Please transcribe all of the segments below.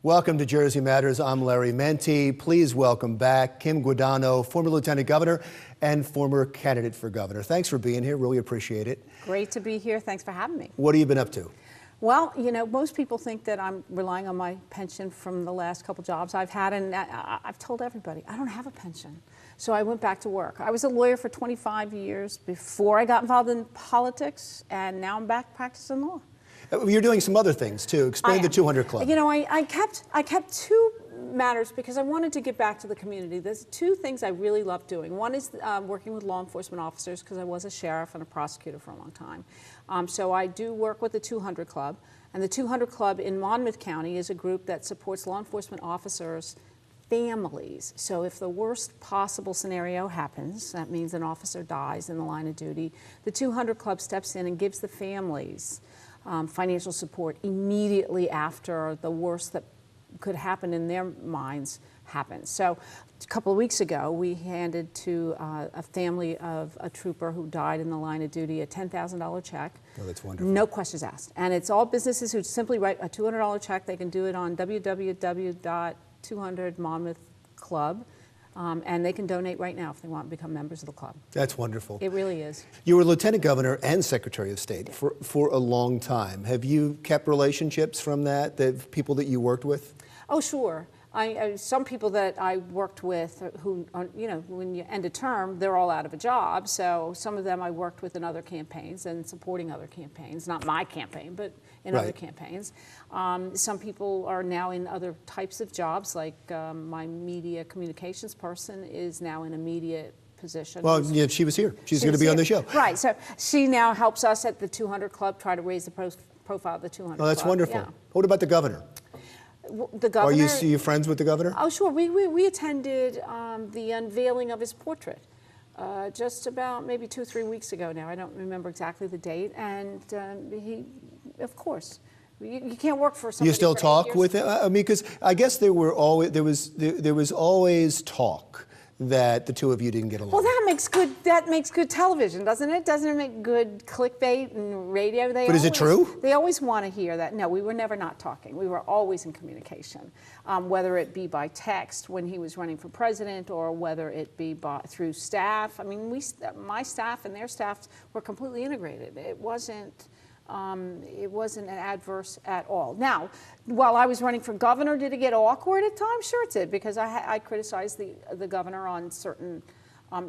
Welcome to Jersey Matters. I'm Larry Menti. Please welcome back Kim Guadagno, former Lieutenant Governor and former candidate for governor. Thanks for being here. Really appreciate it. Great to be here. Thanks for having me. What have you been up to? Well, you know, most people think that I'm relying on my pension from the last couple jobs I've had, and I've told everybody, I don't have a pension. So I went back to work. I was a lawyer for 25 years before I got involved in politics, and now I'm back practicing law. You're doing some other things too. Explain the 200 Club. You know, I kept two matters because I wanted to give back to the community. There's two things I really love doing. One is working with law enforcement officers, because I was a sheriff and a prosecutor for a long time. So I do work with the 200 Club. And the 200 Club in Monmouth County is a group that supports law enforcement officers' families. So if the worst possible scenario happens, that means an officer dies in the line of duty, the 200 Club steps in and gives the families financial support immediately after the worst that could happen in their minds happens. So a couple of weeks ago, we handed to a family of a trooper who died in the line of duty a $10,000 check. Oh, that's wonderful. No questions asked. And it's all businesses who simply write a $200 check. They can do it on www.200monmouthclub. And they can donate right now if they want to become members of the club. That's wonderful. It really is. You were Lieutenant Governor and Secretary of State for a long time. Have you kept relationships from that, the people that you worked with? Oh, sure. Some people that I worked with who, you know, when you end a term, they're all out of a job. So some of them I worked with in other campaigns and supporting other campaigns, not my campaign, but in other campaigns. Some people are now in other types of jobs, like my media communications person is now in a media position. Well, yeah, she was here. She's going to be on the show. Right. So she now helps us at the 200 Club try to raise the profile of the 200 Club. Oh, that's wonderful. Yeah. What about the governor? The governor. Are you friends with the governor? Oh, sure. We attended the unveiling of his portrait just about maybe 2 or 3 weeks ago now. I don't remember exactly the date. And he, of course, you can't work for somebody. You still for talk 8 years. with him? I mean, because I guess there was always talk that the two of you didn't get along. Well, that makes good television, doesn't it? Doesn't it make good clickbait and radio? But is it true? They always want to hear that. No, we were never not talking. We were always in communication, whether it be by text when he was running for president, or whether it be through staff. I mean, my staff and their staffs were completely integrated. It wasn't an adverse at all. Now, while I was running for governor, did it get awkward at times? Sure it did, because I criticized the governor on certain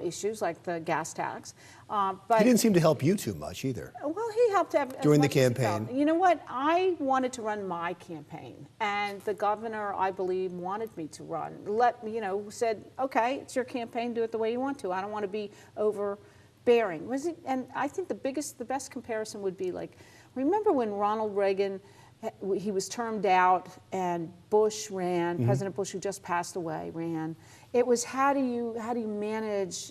issues like the gas tax. But he didn't seem to help you too much either. Well, he helped during the campaign. You know what? I wanted to run my campaign, and the governor, I believe, wanted me to run. Said, okay, it's your campaign, do it the way you want to. I don't want to be overbearing. And I think the best comparison would be like, remember when Ronald Reagan, he was termed out and Bush ran, President Bush, who just passed away, ran. It was how do you manage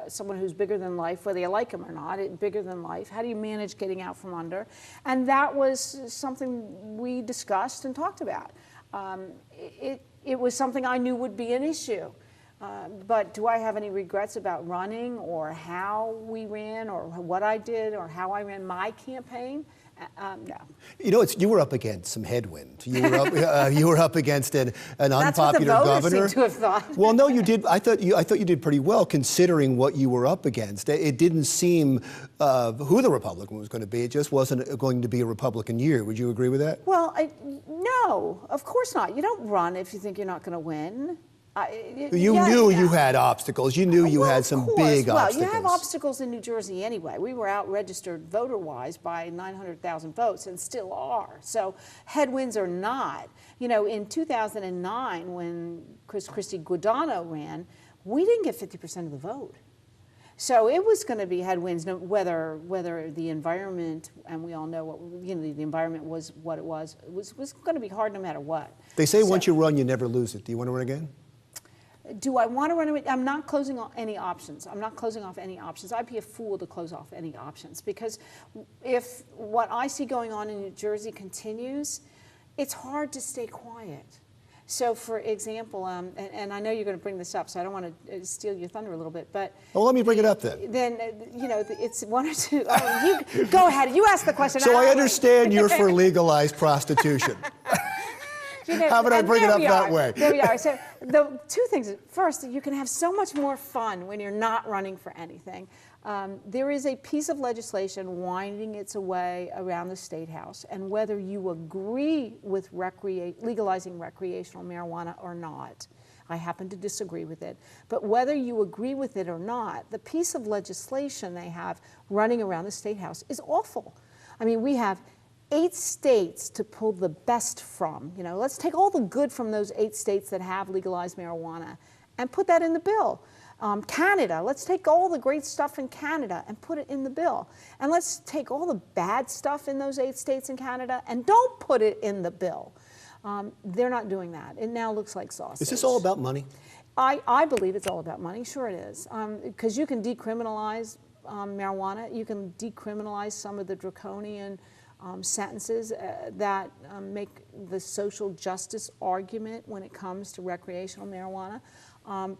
someone who's bigger than life, whether you like him or not, bigger than life. How do you manage getting out from under? And that was something we discussed and talked about. It was something I knew would be an issue. But do I have any regrets about running, or how we ran, or what I did, or how I ran my campaign? No. You know, you were up against some headwind. You were up against an unpopular governor. That's what the voters seem to have thought. Well, no, you did. I thought you did pretty well considering what you were up against. It didn't seem who the Republican was going to be. It just wasn't going to be a Republican year. Would you agree with that? Well, no, of course not. You don't run if you think you're not going to win. You knew you had obstacles. You knew you had some big obstacles. Well, you have obstacles in New Jersey anyway. We were out registered voter-wise by 900,000 votes, and still are. So headwinds or not, you know, in 2009 when Christy Guadagno ran, we didn't get 50% of the vote. So it was going to be headwinds, whether the environment, and we all know what, you know, the environment was what it was going to be hard no matter what. They say once you run, you never lose it. Do you want to run again? Do I want to run away? I'm not closing off any options. I'm not closing off any options. I'd be a fool to close off any options, because if what I see going on in New Jersey continues, it's hard to stay quiet. So, for example, and I know you're going to bring this up, so I don't want to steal your thunder a little bit, but... Well, let me bring it up then. Then, you know, it's one or two... you go ahead. You ask the question. So I understand you're for legalized prostitution. How would I bring it up that way? There we are. So the two things. First, you can have so much more fun when you're not running for anything. There is a piece of legislation winding its way around the State House, and whether you agree with legalizing recreational marijuana or not, I happen to disagree with it, but whether you agree with it or not, the piece of legislation they have running around the State House is awful. I mean, we have 8 states to pull the best from. You know, let's take all the good from those 8 states that have legalized marijuana and put that in the bill. Canada, let's take all the great stuff in Canada and put it in the bill. And let's take all the bad stuff in those 8 states in Canada and don't put it in the bill. They're not doing that. It now looks like sausage. Is this all about money? I believe it's all about money. Sure it is. Because you can decriminalize marijuana. You can decriminalize some of the draconian sentences that make the social justice argument when it comes to recreational marijuana.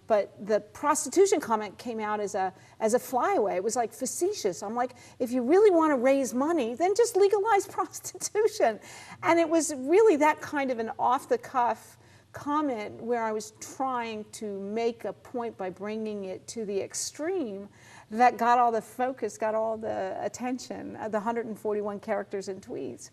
But the prostitution comment came out as a flyaway. It was like facetious. I'm like, if you really want to raise money, then just legalize prostitution. And it was really that kind of an off-the-cuff comment where I was trying to make a point by bringing it to the extreme that got all the focus, got all the attention, the 141 characters and tweets.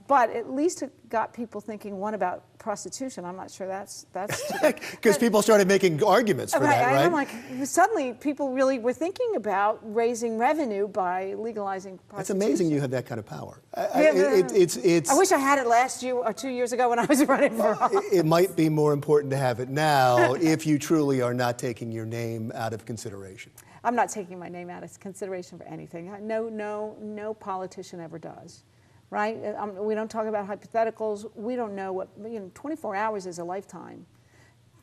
But at least it got people thinking, one, about prostitution. I'm not sure that's because people started making arguments for that, right? And I'm like, suddenly people really were thinking about raising revenue by legalizing prostitution. That's amazing you have that kind of power. I wish I had it last year or 2 years ago when I was running for office. It might be more important to have it now if you truly are not taking your name out of consideration. I'm not taking my name out of consideration for anything. No politician ever does. Right? We don't talk about hypotheticals. We don't know what, 24 hours is a lifetime.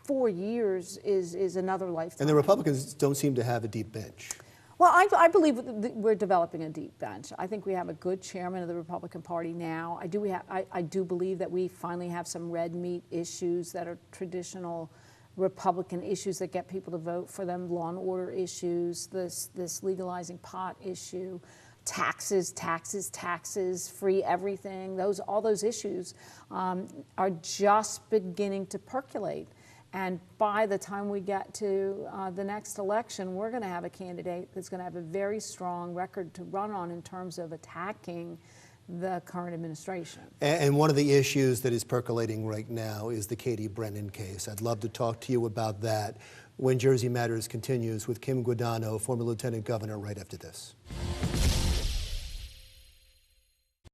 4 years is another lifetime. And the Republicans don't seem to have a deep bench. Well, I believe we're developing a deep bench. I think we have a good chairman of the Republican Party now. I do believe that we finally have some red meat issues that are traditional Republican issues that get people to vote for them, law and order issues, this legalizing pot issue. Taxes, free everything, all those issues are just beginning to percolate. And by the time we get to the next election, we're going to have a candidate that's going to have a very strong record to run on in terms of attacking the current administration. And one of the issues that is percolating right now is the Katie Brennan case. I'd love to talk to you about that when Jersey Matters continues with Kim Guadagno, former Lieutenant Governor, right after this.